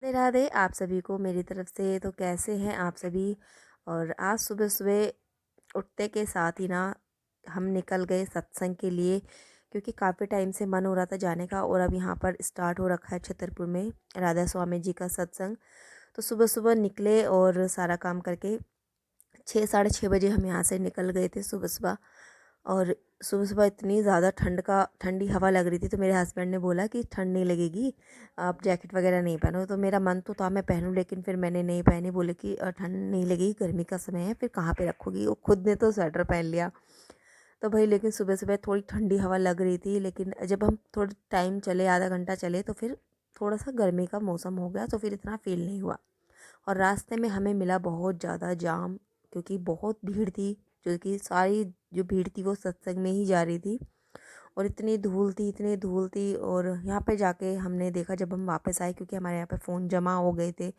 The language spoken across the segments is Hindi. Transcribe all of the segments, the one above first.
राधे राधे आप सभी को मेरी तरफ से। तो कैसे हैं आप सभी। और आज सुबह सुबह उठते के साथ ही ना हम निकल गए सत्संग के लिए, क्योंकि काफ़ी टाइम से मन हो रहा था जाने का और अब यहाँ पर स्टार्ट हो रखा है छतरपुर में राधा स्वामी जी का सत्संग। तो सुबह सुबह निकले और सारा काम करके 6 साढ़े 6 बजे हम यहाँ से निकल गए थे सुबह सुबह। और सुबह सुबह इतनी ज़्यादा ठंडी हवा लग रही थी, तो मेरे हस्बैंड ने बोला कि ठंड नहीं लगेगी, आप जैकेट वगैरह नहीं पहनो। तो मेरा मन तो था मैं पहनूं, लेकिन फिर मैंने नहीं पहनी। बोले कि ठंड नहीं लगेगी, गर्मी का समय है, फिर कहाँ पे रखोगी। वो खुद ने तो स्वेटर पहन लिया। तो भाई लेकिन सुबह सुबह थोड़ी ठंडी हवा लग रही थी, लेकिन जब हम थोड़ा टाइम चले, आधा घंटा चले, तो फिर थोड़ा सा गर्मी का मौसम हो गया, तो फिर इतना फील नहीं हुआ। और रास्ते में हमें मिला बहुत ज़्यादा जाम, क्योंकि बहुत भीड़ थी। जो कि सारी जो भीड़ थी वो सत्संग में ही जा रही थी। और इतनी धूल थी, इतनी धूल थी। और यहाँ पे जाके हमने देखा, जब हम वापस आए, क्योंकि हमारे यहाँ पे फ़ोन जमा हो गए थे,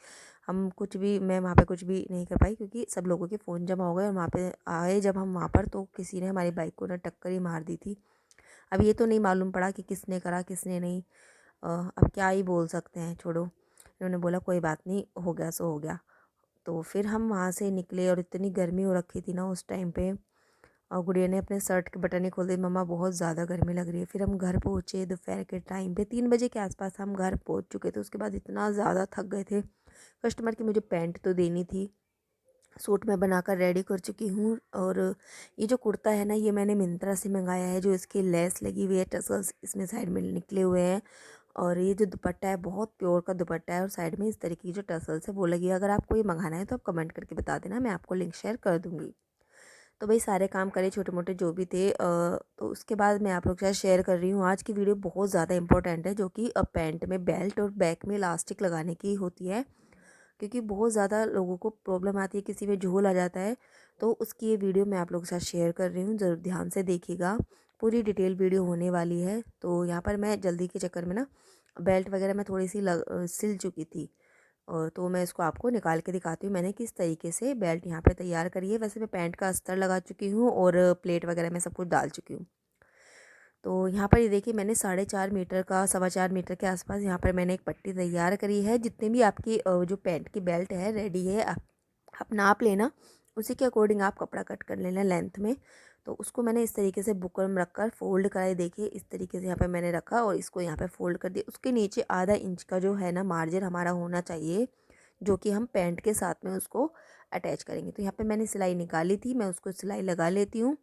हम कुछ भी, मैं वहाँ पे कुछ भी नहीं कर पाई, क्योंकि सब लोगों के फ़ोन जमा हो गए। और वहाँ पे आए जब हम वहाँ पर, तो किसी ने हमारी बाइक को ना टक्कर ही मार दी थी। अब ये तो नहीं मालूम पड़ा कि किसने करा किसने नहीं। अब क्या ही बोल सकते हैं, छोड़ो। इन्होंने बोला कोई बात नहीं, हो गया सो हो गया। तो फिर हम वहाँ से निकले और इतनी गर्मी हो रखी थी ना उस टाइम पे। और गुड़िया ने अपने शर्ट के बटन ही खोल दिए, मम्मा बहुत ज़्यादा गर्मी लग रही है। फिर हम घर पहुँचे दोपहर के टाइम पे, 3 बजे के आसपास हम घर पहुँच चुके थे। उसके बाद इतना ज़्यादा थक गए थे। कस्टमर की मुझे पैंट तो देनी थी, सूट मैं बनाकर रेडी कर चुकी हूँ। और ये जो कुर्ता है ना, ये मैंने मिंत्रा से मंगाया है। जो इसकी लेस लगी हुई है, टसल्स इसमें साइड में निकले हुए हैं। और ये जो दुपट्टा है, बहुत प्योर का दुपट्टा है, और साइड में इस तरीके की जो टसल्स है वो लगी है। अगर आपको ये मंगाना है तो आप कमेंट करके बता देना, मैं आपको लिंक शेयर कर दूँगी। तो भाई सारे काम करे, छोटे मोटे जो भी थे। तो उसके बाद मैं आप लोग के साथ शेयर कर रही हूँ। आज की वीडियो बहुत ज़्यादा इंपॉर्टेंट है, जो कि पैंट में बेल्ट और बैक में इलास्टिक लगाने की होती है। क्योंकि बहुत ज़्यादा लोगों को प्रॉब्लम आती है, किसी में झोल आ जाता है। तो उसकी ये वीडियो मैं आप लोगों के साथ शेयर कर रही हूँ, ज़रूर ध्यान से देखिएगा। पूरी डिटेल वीडियो होने वाली है। तो यहाँ पर मैं जल्दी के चक्कर में ना बेल्ट वगैरह मैं थोड़ी सी सिल चुकी थी। और तो मैं इसको आपको निकाल के दिखाती हूँ मैंने किस तरीके से बेल्ट यहाँ पे तैयार करी है। वैसे मैं पैंट का अस्तर लगा चुकी हूँ और प्लेट वगैरह मैं सब कुछ डाल चुकी हूँ। तो यहाँ पर ये देखिए, मैंने 4.5 मीटर का, 4.25 मीटर के आसपास यहाँ पर मैंने एक पट्टी तैयार करी है। जितने भी आपकी जो पैंट की बेल्ट है रेडी है, आप नाप लेना, उसी के अकॉर्डिंग आप कपड़ा कट कर लेना लेंथ में। तो उसको मैंने इस तरीके से बुकरम रख कर फोल्ड कराए, देखिए इस तरीके से यहाँ पे मैंने रखा और इसको यहाँ पे फोल्ड कर दिया। उसके नीचे आधा इंच का जो है ना मार्जिन हमारा होना चाहिए, जो कि हम पैंट के साथ में उसको अटैच करेंगे। तो यहाँ पे मैंने सिलाई निकाली थी, मैं उसको सिलाई लगा लेती हूँ।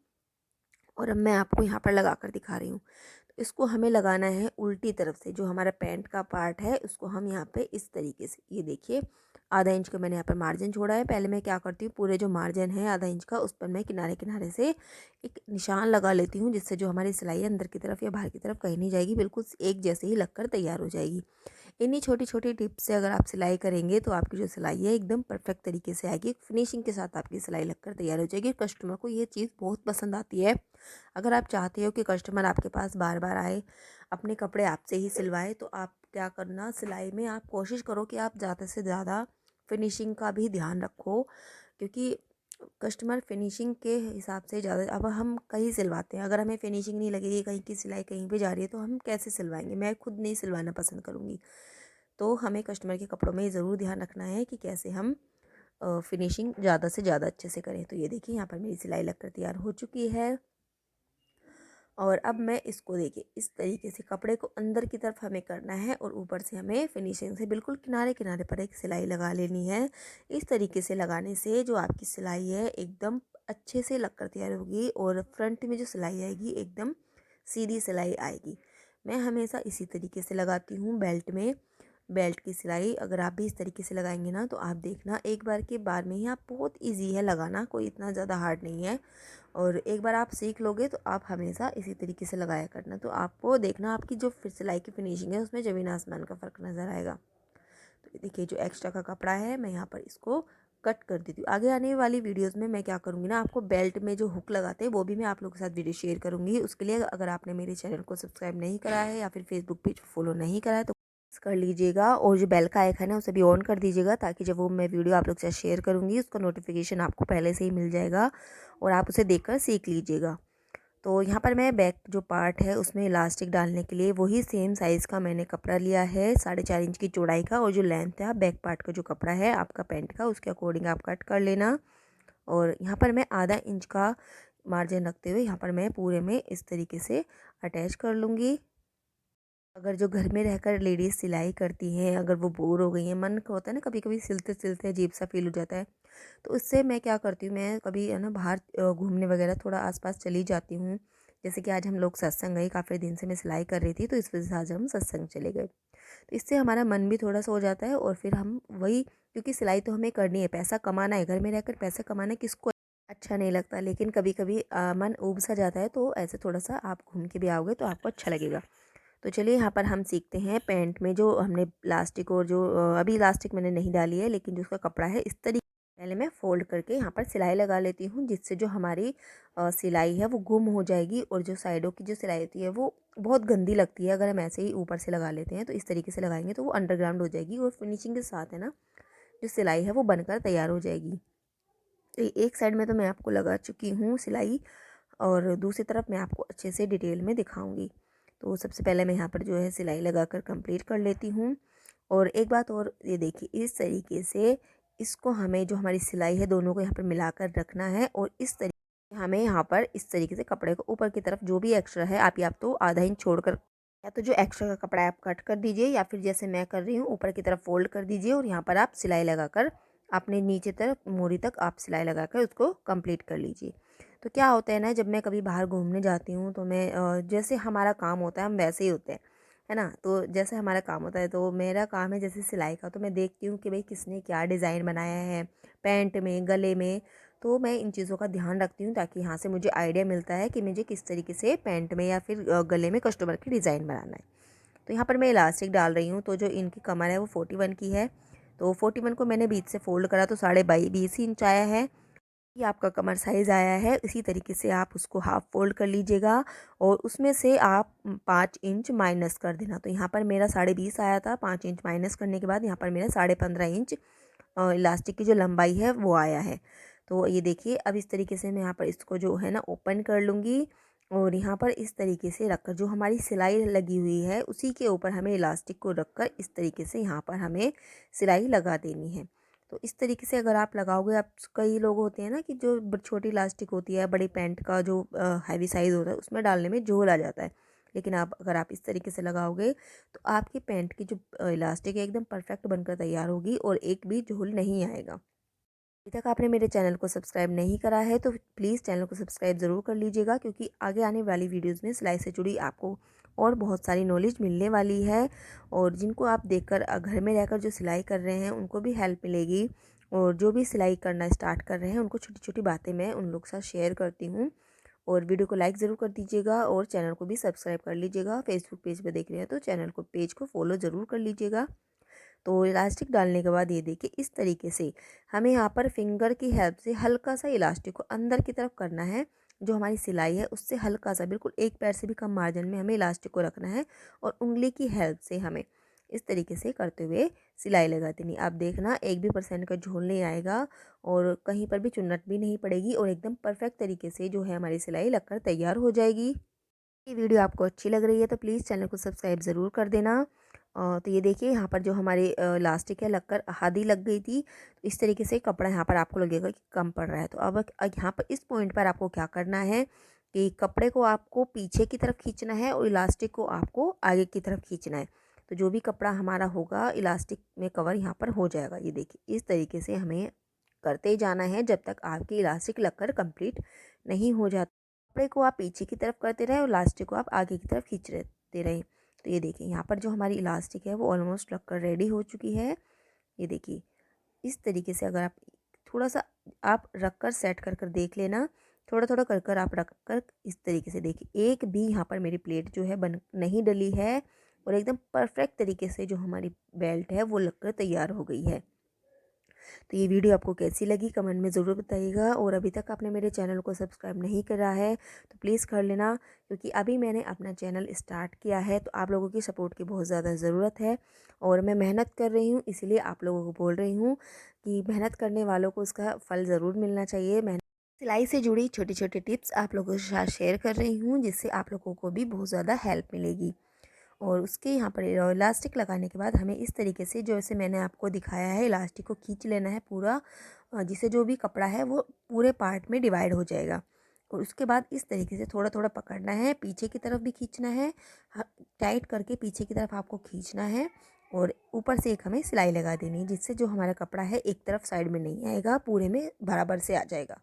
और अब मैं आपको यहाँ पर लगा कर दिखा रही हूँ। तो इसको हमें लगाना है उल्टी तरफ से, जो हमारा पैंट का पार्ट है उसको हम यहाँ पे इस तरीके से, ये देखिए आधा इंच का मैंने यहाँ पर मार्जिन छोड़ा है। पहले मैं क्या करती हूँ, पूरे जो मार्जिन है आधा इंच का, उस पर मैं किनारे किनारे से एक निशान लगा लेती हूँ, जिससे जो हमारी सिलाई अंदर की तरफ या बाहर की तरफ कहीं नहीं जाएगी, बिल्कुल एक जैसे ही लगकर तैयार हो जाएगी। इन्हीं छोटी छोटी टिप्स से अगर आप सिलाई करेंगे तो आपकी जो सिलाई है एकदम परफेक्ट तरीके से आएगी, फिनिशिंग के साथ आपकी सिलाई लगकर तैयार हो जाएगी। कस्टमर को ये चीज़ बहुत पसंद आती है। अगर आप चाहते हो कि कस्टमर आपके पास बार बार आए, अपने कपड़े आपसे ही सिलवाए, तो आप क्या करना, सिलाई में आप कोशिश करो कि आप ज़्यादा से ज़्यादा फिनिशिंग का भी ध्यान रखो। क्योंकि कस्टमर फिनिशिंग के हिसाब से ज़्यादा, अब हम कहीं सिलवाते हैं, अगर हमें फिनिशिंग नहीं लगेगी, कहीं की सिलाई कहीं पे जा रही है, तो हम कैसे सिलवाएंगे। मैं खुद नहीं सिलवाना पसंद करूँगी। तो हमें कस्टमर के कपड़ों में ये ज़रूर ध्यान रखना है कि कैसे हम फिनिशिंग ज़्यादा से ज़्यादा अच्छे से करें। तो ये देखिए यहाँ पर मेरी सिलाई लगकर तैयार हो चुकी है। और अब मैं इसको देखिए इस तरीके से कपड़े को अंदर की तरफ हमें करना है, और ऊपर से हमें फिनिशिंग से बिल्कुल किनारे किनारे पर एक सिलाई लगा लेनी है। इस तरीके से लगाने से जो आपकी सिलाई है एकदम अच्छे से लगकर तैयार होगी, और फ्रंट में जो सिलाई आएगी एकदम सीधी सिलाई आएगी। मैं हमेशा इसी तरीके से लगाती हूँ बेल्ट में। बेल्ट की सिलाई अगर आप भी इस तरीके से लगाएंगे ना, तो आप देखना एक बार के बार में ही आप, बहुत इजी है लगाना, कोई इतना ज़्यादा हार्ड नहीं है। और एक बार आप सीख लोगे तो आप हमेशा इसी तरीके से लगाया करना, तो आपको देखना आपकी जो फिर सिलाई की फिनिशिंग है उसमें ज़मीन आसमान का फ़र्क नज़र आएगा। तो ये देखिए जो एक्स्ट्रा का कपड़ा है मैं यहाँ पर इसको कट कर देती हूँ। आगे आने वाली वीडियोस में मैं क्या करूँगी ना, आपको बेल्ट में जो हुक लगाते हैं वो भी मैं आप लोगों के साथ वीडियो शेयर करूँगी। उसके लिए अगर आपने मेरे चैनल को सब्सक्राइब नहीं करा है या फिर फेसबुक पेज फॉलो नहीं करा है, तो कर लीजिएगा। और जो बेल का आइकन है ना उसे भी ऑन कर दीजिएगा, ताकि जब वो मैं वीडियो आप लोग के साथ शेयर करूँगी उसका नोटिफिकेशन आपको पहले से ही मिल जाएगा और आप उसे देखकर सीख लीजिएगा। तो यहाँ पर मैं बैक जो पार्ट है उसमें इलास्टिक डालने के लिए वही सेम साइज़ का मैंने कपड़ा लिया है, 4.5 इंच की चौड़ाई का। और जो लेंथ है, आप बैक पार्ट का जो कपड़ा है आपका पैंट का, उसके अकॉर्डिंग आप कट कर लेना। और यहाँ पर मैं आधा इंच का मार्जिन रखते हुए यहाँ पर मैं पूरे में इस तरीके से अटैच कर लूँगी। अगर जो घर में रहकर लेडीज़ सिलाई करती हैं, अगर वो बोर हो गई हैं, मन का होता है ना कभी कभी सिलते सिलते अजीब सा फील हो जाता है, तो उससे मैं क्या करती हूँ, मैं कभी है ना बाहर घूमने वगैरह थोड़ा आसपास चली जाती हूँ। जैसे कि आज हम लोग सत्संग गए, काफ़ी दिन से मैं सिलाई कर रही थी, तो इस वजह से आज हम सत्संग चले गए। तो इससे हमारा मन भी थोड़ा सा हो जाता है और फिर हम वही, क्योंकि सिलाई तो हमें करनी है, पैसा कमाना है, घर में रहकर पैसा कमाना किसको अच्छा नहीं लगता। लेकिन कभी कभी मन ऊब सा जाता है, तो ऐसे थोड़ा सा आप घूम के भी आओगे तो आपको अच्छा लगेगा। तो चलिए यहाँ पर हम सीखते हैं पैंट में जो हमने इलास्टिक, और जो अभी इलास्टिक मैंने नहीं डाली है, लेकिन जो उसका कपड़ा है इस तरीके पहले मैं फ़ोल्ड करके यहाँ पर सिलाई लगा लेती हूँ, जिससे जो हमारी सिलाई है वो गुम हो जाएगी। और जो साइडों की जो सिलाई होती है वो बहुत गंदी लगती है, अगर हम ऐसे ही ऊपर से लगा लेते हैं। तो इस तरीके से लगाएंगे तो वो अंडरग्राउंड हो जाएगी, और फिनिशिंग के साथ है ना जो सिलाई है वो बनकर तैयार हो जाएगी। तो एक साइड में तो मैं आपको लगा चुकी हूँ सिलाई, और दूसरी तरफ मैं आपको अच्छे से डिटेल में दिखाऊंगी। तो सबसे पहले मैं यहाँ पर जो है सिलाई लगाकर कंप्लीट कर लेती हूँ। और एक बात और, ये देखिए इस तरीके से इसको हमें जो हमारी सिलाई है दोनों को यहाँ पर मिलाकर रखना है। और इस तरीके हमें यहाँ पर इस तरीके से कपड़े को ऊपर की तरफ जो भी एक्स्ट्रा है, आप या तो आधा इंच छोड़कर, या तो जो एक्स्ट्रा का कपड़ा है आप कट कर दीजिए, या फिर जैसे मैं कर रही हूँ ऊपर की तरफ फोल्ड कर दीजिए, और यहाँ पर आप सिलाई लगाकर अपने नीचे तरफ मोरी तक आप सिलाई लगाकर उसको कंप्लीट कर लीजिए। तो क्या होता है ना, जब मैं कभी बाहर घूमने जाती हूँ तो मैं जैसे हमारा काम होता है हम वैसे ही होते हैं, है ना। तो जैसे हमारा काम होता है, तो मेरा काम है जैसे सिलाई का, तो मैं देखती हूँ कि भाई किसने क्या डिज़ाइन बनाया है पैंट में, गले में। तो मैं इन चीज़ों का ध्यान रखती हूँ, ताकि यहाँ से मुझे आइडिया मिलता है कि मुझे किस तरीके से पैंट में या फिर गले में कस्टमर की डिज़ाइन बनाना है। तो यहाँ पर मैं इलास्टिक डाल रही हूँ। तो जो इनकी कमर है वो 41 की है, तो 41 को मैंने बीच से फोल्ड करा तो 22.5 इंच आया है। ये आपका कमर साइज़ आया है। इसी तरीके से आप उसको हाफ फोल्ड कर लीजिएगा, और उसमें से आप 5 इंच माइनस कर देना। तो यहाँ पर मेरा 20.5 आया था, 5 इंच माइनस करने के बाद यहाँ पर मेरा 15.5 इंच इलास्टिक की जो लंबाई है वो आया है। तो ये देखिए, अब इस तरीके से मैं यहाँ पर इसको जो है ना ओपन कर लूँगी, और यहाँ पर इस तरीके से रखकर जो हमारी सिलाई लगी हुई है उसी के ऊपर हमें इलास्टिक को रखकर इस तरीके से यहाँ पर हमें सिलाई लगा देनी है। तो इस तरीके से अगर आप लगाओगे, आप कई लोग होते हैं ना कि जो छोटी इलास्टिक होती है, बड़ी पैंट का जो हैवी साइज़ होता है उसमें डालने में झोल आ जाता है। लेकिन आप अगर आप इस तरीके से लगाओगे तो आपकी पैंट की जो इलास्टिक है एकदम परफेक्ट बनकर तैयार होगी, और एक भी झोल नहीं आएगा। अभी तक आपने मेरे चैनल को सब्सक्राइब नहीं करा है तो प्लीज़ चैनल को सब्सक्राइब ज़रूर कर लीजिएगा, क्योंकि आगे आने वाली वीडियोज़ में सिलाई से जुड़ी आपको और बहुत सारी नॉलेज मिलने वाली है। और जिनको आप देखकर घर में रहकर जो सिलाई कर रहे हैं उनको भी हेल्प मिलेगी, और जो भी सिलाई करना स्टार्ट कर रहे हैं उनको छोटी छोटी बातें मैं उन लोग के साथ शेयर करती हूँ। और वीडियो को लाइक ज़रूर कर दीजिएगा, और चैनल को भी सब्सक्राइब कर लीजिएगा। फेसबुक पेज पर देख रहे हैं तो चैनल को, पेज को फॉलो ज़रूर कर लीजिएगा। तो इलास्टिक डालने के बाद ये देखिए इस तरीके से हमें यहाँ पर फिंगर की हेल्प से हल्का सा इलास्टिक को अंदर की तरफ करना है। जो हमारी सिलाई है उससे हल्का सा, बिल्कुल एक पैर से भी कम मार्जिन में हमें इलास्टिक को रखना है, और उंगली की हेल्प से हमें इस तरीके से करते हुए सिलाई लगा देनी। आप देखना 1% का झोल नहीं आएगा, और कहीं पर भी चुन्नट भी नहीं पड़ेगी, और एकदम परफेक्ट तरीके से जो है हमारी सिलाई लगकर तैयार हो जाएगी। ये वीडियो आपको अच्छी लग रही है तो प्लीज़ चैनल को सब्सक्राइब ज़रूर कर देना। तो ये देखिए यहाँ पर जो हमारी इलास्टिक है लगकर आधी लग गई थी, तो इस तरीके से कपड़ा यहाँ पर आपको लगेगा कि कम पड़ रहा है। तो अब यहाँ पर इस पॉइंट पर आपको क्या करना है कि कपड़े को आपको पीछे की तरफ खींचना है, और इलास्टिक को आपको आगे की तरफ खींचना है। तो जो भी कपड़ा हमारा होगा इलास्टिक में कवर यहाँ पर हो जाएगा। ये देखिए इस तरीके से हमें करते ही जाना है जब तक आपकी इलास्टिक लगकर कंप्लीट नहीं हो जाती। कपड़े को आप पीछे की तरफ करते रहे और इलास्टिक को आप आगे की तरफ खींचते रहे। तो ये देखिए यहाँ पर जो हमारी इलास्टिक है वो ऑलमोस्ट लगकर रेडी हो चुकी है। ये देखिए इस तरीके से अगर आप थोड़ा सा आप रख कर सेट कर कर देख लेना, थोड़ा थोड़ा कर कर आप रख कर इस तरीके से देखिए, एक भी यहाँ पर मेरी प्लेट जो है बन नहीं डली है, और एकदम परफेक्ट तरीके से जो हमारी बेल्ट है वो लगकर तैयार हो गई है। तो ये वीडियो आपको कैसी लगी कमेंट में ज़रूर बताइएगा, और अभी तक आपने मेरे चैनल को सब्सक्राइब नहीं करा है तो प्लीज़ कर लेना, क्योंकि अभी मैंने अपना चैनल स्टार्ट किया है तो आप लोगों की सपोर्ट की बहुत ज़्यादा ज़रूरत है। और मैं मेहनत कर रही हूँ, इसलिए आप लोगों को बोल रही हूँ कि मेहनत करने वालों को उसका फल ज़रूर मिलना चाहिए। सिलाई से जुड़ी छोटी छोटी टिप्स आप लोगों के साथ शेयर कर रही हूँ, जिससे आप लोगों को भी बहुत ज़्यादा हेल्प मिलेगी। और उसके यहाँ पर इलास्टिक लगाने के बाद हमें इस तरीके से, जैसे मैंने आपको दिखाया है, इलास्टिक को खींच लेना है पूरा, जिससे जो भी कपड़ा है वो पूरे पार्ट में डिवाइड हो जाएगा। और उसके बाद इस तरीके से थोड़ा थोड़ा पकड़ना है, पीछे की तरफ भी खींचना है, टाइट करके पीछे की तरफ आपको खींचना है। और ऊपर से एक हमें सिलाई लगा देनी है, जिससे जो हमारा कपड़ा है एक तरफ साइड में नहीं आएगा, पूरे में बराबर से आ जाएगा।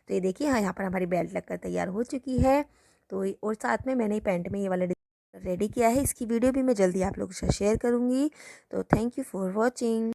तो ये देखिए, हाँ, यहाँ पर हमारी बेल्ट लगकर तैयार हो चुकी है। तो और साथ में मैंने पैंट में ये वाला रेडी किया है। इसकी वीडियो भी मैं जल्दी आप लोगों के साथ शेयर करूँगी। तो थैंक यू फॉर वॉचिंग।